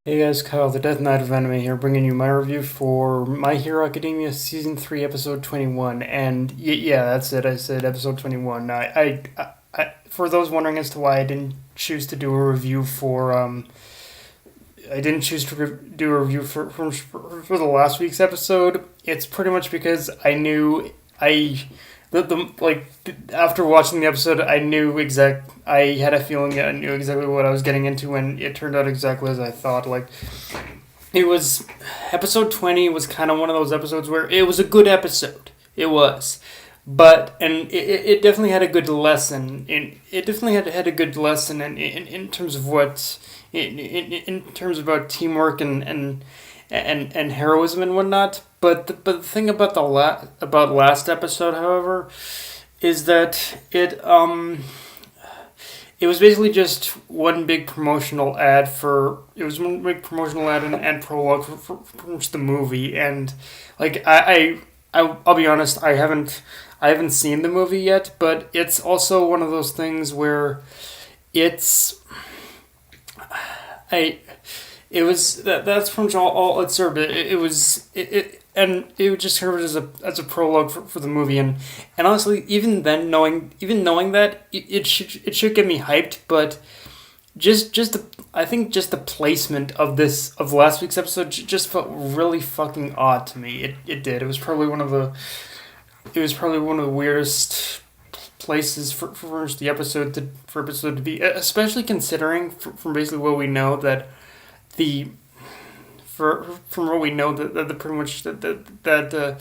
Hey guys, Kyle, the Death Knight of Anime here, bringing you my review for My Hero Academia Season 3, Episode 21. And yeah, that's it, I said Episode 21. For those wondering as to why I didn't choose to do a review I didn't choose to do a review for the last week's episode, it's pretty much because I knew after watching the episode, I had a feeling that I knew exactly what I was getting into, and it turned out exactly as I thought. It was episode 20 was kind of one of those episodes where it was a good episode. It was. It definitely had a good lesson. It definitely had a good lesson in terms of in terms about teamwork and heroism and whatnot. But the thing about about last episode, however, is that it was basically just one big promotional ad and prologue for the movie. And like I'll be honest, I haven't seen the movie yet, but it's also one of those things where it's I it was that's from all it served. It was and it just served as a prologue for the movie. And honestly, even knowing that, it should get me hyped. But I think just the placement of last week's episode just felt really fucking odd to me. It did. It was probably one of the weirdest places for episode to be, especially considering from basically what we know that the from what we know that the pretty much the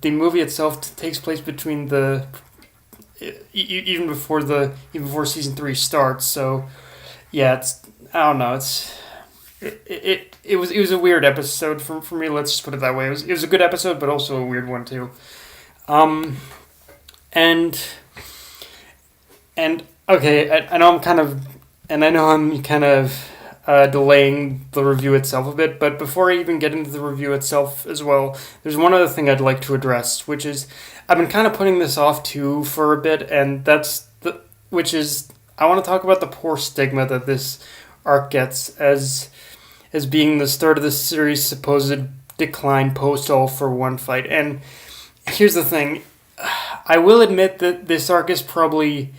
movie itself takes place between even before season 3 starts. So yeah, it's I don't know. It was a weird episode for me. Let's just put it that way. It was a good episode, but also a weird one too. Um and and okay, I know I'm kind of delaying the review itself a bit. But before I even get into the review itself as well, there's one other thing I'd like to address, which is I've been kind of putting this off too for a bit, and which is I want to talk about the poor stigma that this arc gets as being the start of the series' supposed decline post All for One fight. And here's the thing, I will admit that this arc is probably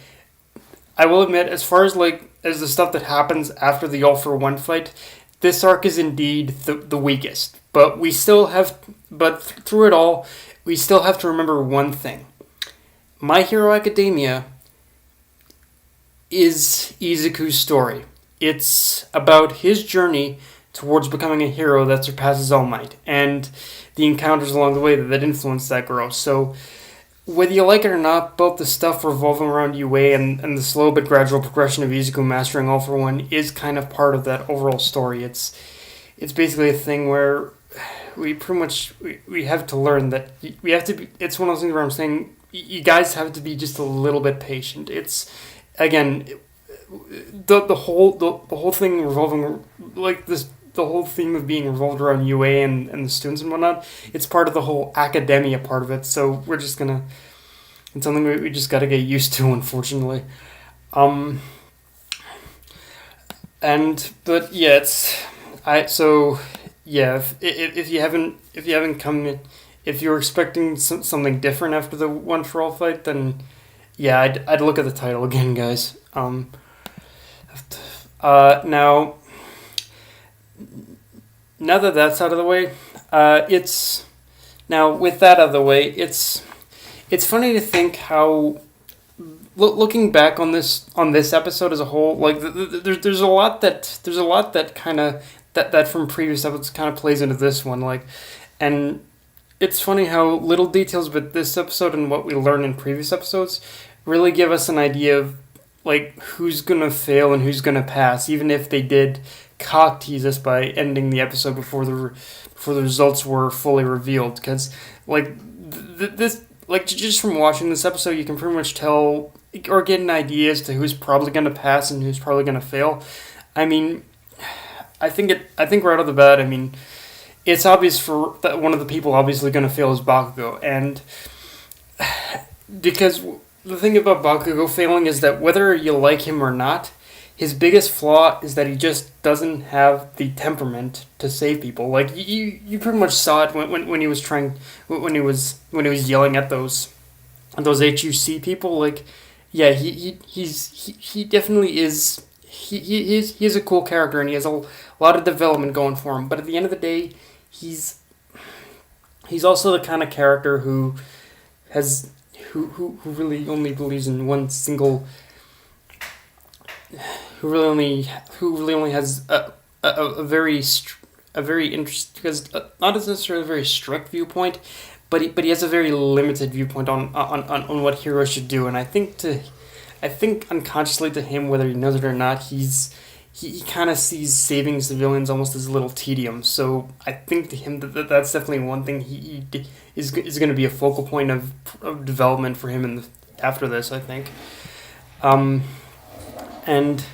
I will admit, as far as as the stuff that happens after the All for One fight, this arc is indeed the weakest. But through it all, we still have to remember one thing: My Hero Academia is Izuku's story. It's about his journey towards becoming a hero that surpasses All Might, and the encounters along the way that influence that growth. So whether you like it or not, both the stuff revolving around UA and the slow but gradual progression of Izuku mastering All for One is kind of part of that overall story. It's basically a thing where we pretty much we have to learn that we have to be. It's one of those things where I'm saying you guys have to be just a little bit patient. It's again the whole thing revolving like this. The whole theme of being revolved around UA and the students and whatnot, it's part of the whole academia part of it. So it's something we just gotta get used to, unfortunately. Um, but yeah, so yeah, if you haven't come, if you're expecting something different after the One for All fight, then yeah, I'd look at the title again, guys. Now, now that that's out of the way, it's now with that out of the way, it's funny to think how looking back on this episode as a whole, like there's a lot that kind of that from previous episodes kind of plays into this one, and it's funny how little details about this episode and what we learn in previous episodes really give us an idea of who's gonna fail and who's gonna pass, even if they did cock tease us by ending the episode before the results were fully revealed. Because this just from watching this episode, you can pretty much tell or get an idea as to who's probably gonna pass and who's probably gonna fail. I mean, I think right off the bat, I mean, it's obvious for that one of the people obviously gonna fail is Bakugo, and because the thing about Bakugo failing is that whether you like him or not, his biggest flaw is that he just doesn't have the temperament to save people. Like you pretty much saw it when he was trying when he was yelling at those HUC people. Like, yeah, he definitely is. He's a cool character and he has a lot of development going for him. But at the end of the day, he's also the kind of character who has who really only believes in one single, who really only has a very interest, because not necessarily a very strict viewpoint, but he has a very limited viewpoint on what heroes should do. And I think unconsciously to him, whether he knows it or not, he kind of sees saving civilians almost as a little tedium. So I think to him that's definitely one thing is going to be a focal point of development for him after this, I think. And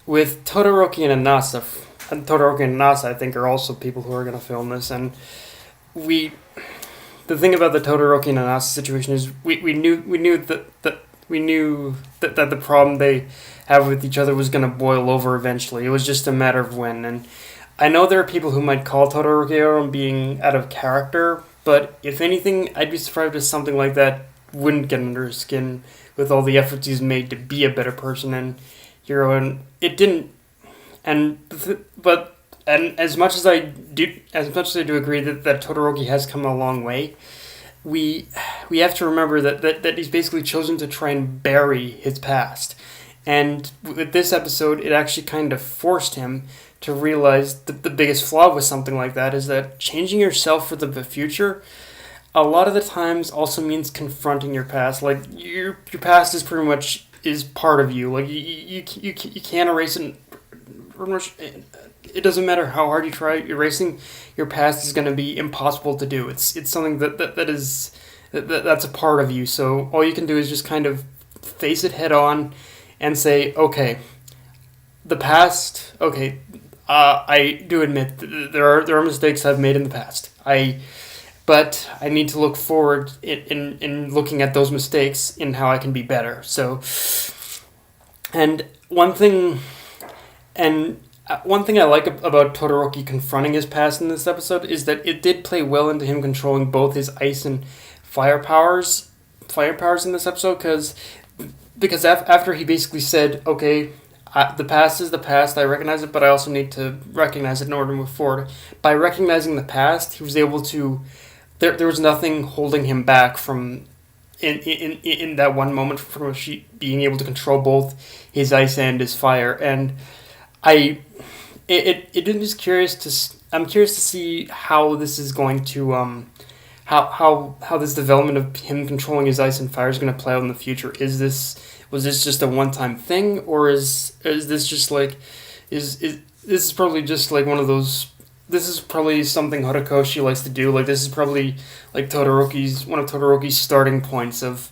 with Todoroki and Inasa, I think, are also people who are going to film this. And the thing about the Todoroki and Inasa situation is we knew that the problem they have with each other was going to boil over eventually. It was just a matter of when. And I know there are people who might call Todoroki Oro being out of character, but if anything, I'd be surprised if something like that wouldn't get under his skin with all the efforts he's made to be a better person and hero. And it didn't. And as much as I do agree that Todoroki has come a long way, we have to remember that he's basically chosen to try and bury his past. And with this episode, it actually kind of forced him to realize that the biggest flaw with something like that is that changing yourself for the future a lot of the times also means confronting your past. Like, your past is pretty much is part of you. Like, you can't erase it. It doesn't matter how hard you try. Erasing your past is going to be impossible to do. It's something that's a part of you. So all you can do is just kind of face it head on and say, okay, the past. Okay, I do admit there are mistakes I've made in the past. But I need to look forward in looking at those mistakes in how I can be better. So, and one thing I like about Todoroki confronting his past in this episode is that it did play well into him controlling both his ice and fire powers in this episode, because after he basically said, okay, the past is the past, I recognize it, but I also need to recognize it in order to move forward. By recognizing the past, he was able to, there was nothing holding him back from, in that one moment, from being able to control both his ice and his fire. And I'm curious to see how this is going to how this development of him controlling his ice and fire is going to play out in the future. Was this just a one-time thing, or is this just like this is probably just like one of those. This is probably something Horikoshi likes to do. Like, this is probably like one of Todoroki's starting points of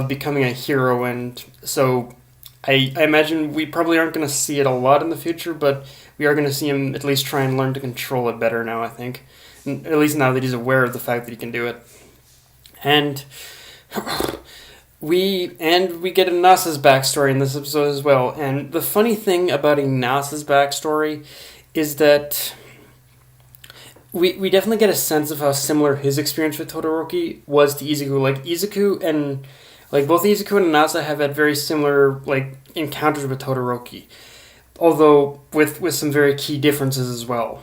becoming a hero. And so I imagine we probably aren't going to see it a lot in the future, but we are going to see him at least try and learn to control it better now, I think. And at least now that he's aware of the fact that he can do it. And we get Inasa's backstory in this episode as well. And the funny thing about Inasa's backstory is that we definitely get a sense of how similar his experience with Todoroki was to Izuku. Like, both Izuku and Inasa have had very similar, like, encounters with Todoroki, although with some very key differences as well.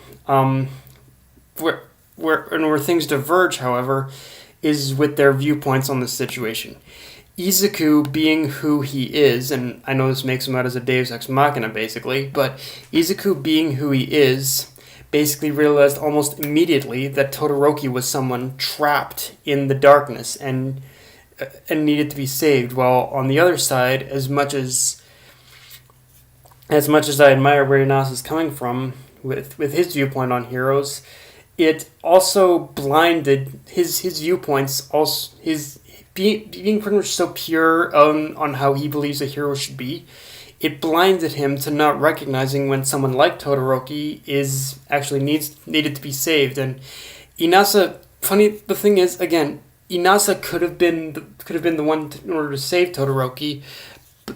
Where things diverge, however, is with their viewpoints on this situation. Izuku, being who he is, and I know this makes him out as a Deus Ex Machina, basically, but Izuku, being who he is, basically realized almost immediately that Todoroki was someone trapped in the darkness and needed to be saved. While on the other side, as much as I admire where Inasa is coming from with his viewpoint on heroes, it also blinded his viewpoints. Also, his being pretty much so pure on how he believes a hero should be. It blinded him to not recognizing when someone like Todoroki is actually needed to be saved. And Inasa, the thing is, again, Inasa could have been the one in order to save Todoroki,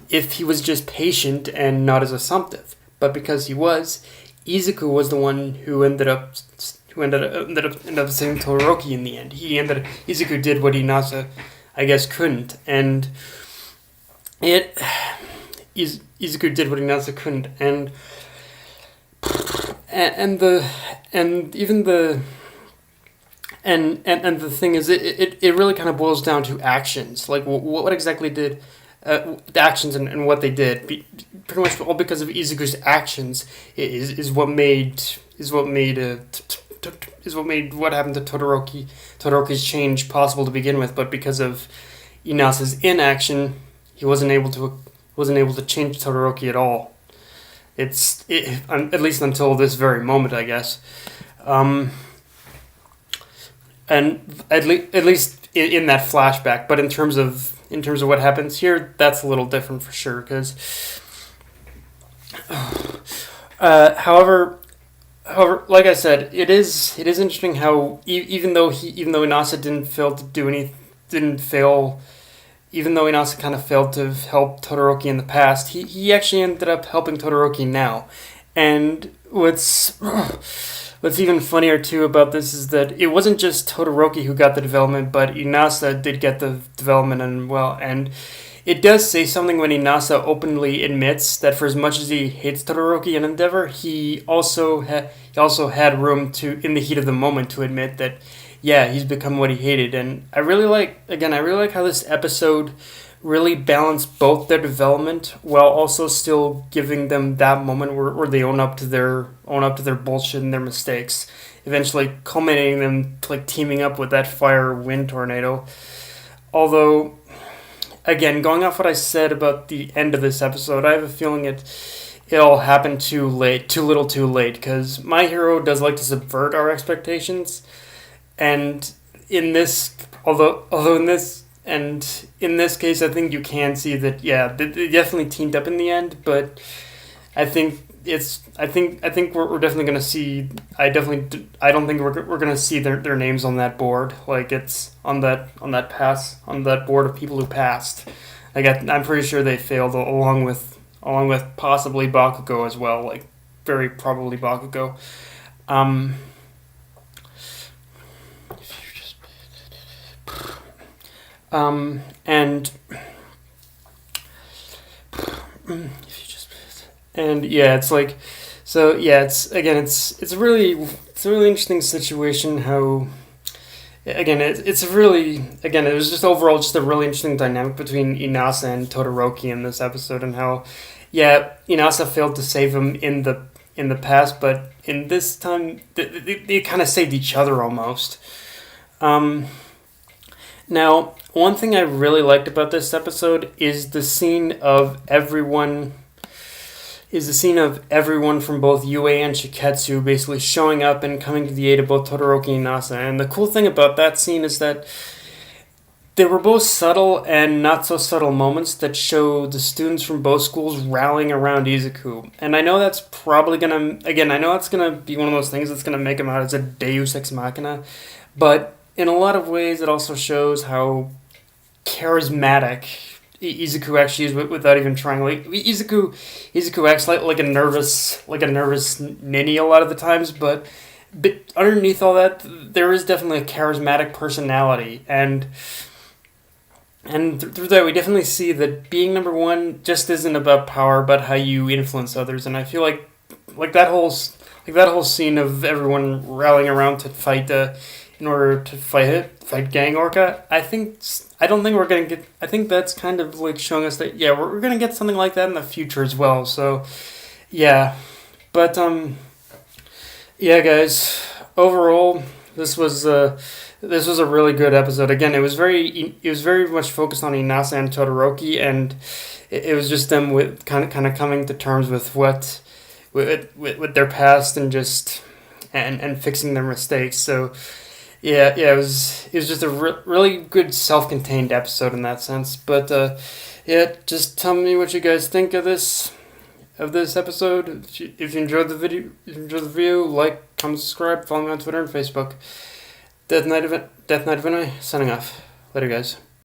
if he was just patient and not as assumptive. But because he was, Izuku was the one who ended up saving Todoroki in the end. Izuku did what Inasa, I guess, couldn't, and Izuku did what Inasa couldn't, and the thing is, it really kind of boils down to actions. Like, what exactly did the actions and what they did, pretty much all because of Izuku's actions is what made what happened to Todoroki's change possible to begin with. But because of Inasa's inaction, he wasn't able to change Todoroki at all. At least until this very moment, I guess. And at least in that flashback. But in terms of what happens here, that's a little different for sure. Because, however, like I said, it is interesting how even though Inasa even though Inasa kind of failed to help Todoroki in the past, he actually ended up helping Todoroki now. And what's even funnier too about this is that it wasn't just Todoroki who got the development, but Inasa did get the development and it does say something when Inasa openly admits that for as much as he hates Todoroki in Endeavor, he also had room to, in the heat of the moment, to admit that, yeah, he's become what he hated. And I really like how this episode really balanced both their development while also still giving them that moment where they own up to their bullshit and their mistakes, eventually culminating them like teaming up with that fire wind tornado. Although, again, going off what I said about the end of this episode, I have a feeling it all happened too little too late, because My Hero does like to subvert our expectations, and in this case, I think you can see that, yeah, they definitely teamed up in the end, but I think we're definitely gonna see. I don't think we're gonna see their names on that board, like it's on that board of people who passed. I'm pretty sure they failed along with possibly Bakugo as well, like very probably Bakugo. And yeah, it's like, so yeah, it's a really interesting situation. How, again, it was just overall just a really interesting dynamic between Inasa and Todoroki in this episode, and how, yeah, Inasa failed to save him in the past, but in this time they kind of saved each other almost. Now, one thing I really liked about this episode is the scene of everyone from both UA and Shiketsu basically showing up and coming to the aid of both Todoroki and Inasa. And the cool thing about that scene is that they were both subtle and not so subtle moments that show the students from both schools rallying around Izuku. And I know that's probably gonna be one of those things that's gonna make him out as a Deus Ex Machina, but in a lot of ways it also shows how charismatic Izuku actually is without even trying. Like, Izuku acts like a nervous ninny a lot of the times, but underneath all that, there is definitely a charismatic personality, and through that we definitely see that being number one just isn't about power, but how you influence others. And I feel like that whole scene of everyone rallying around to fight in order to fight Gang Orca, I think that's kind of like showing us that, yeah, we're gonna get something like that in the future as well. So yeah, but yeah, guys, overall this was a really good episode. Again, it was very much focused on Inasa and Todoroki, and it was just them with kind of coming to terms with with their past and just and fixing their mistakes. So yeah, it was just a really good self-contained episode in that sense. But yeah, just tell me what you guys think of this episode. If you enjoyed the video, like, comment, subscribe, follow me on Twitter and Facebook. Death Knight of Anime, signing off. Later, guys.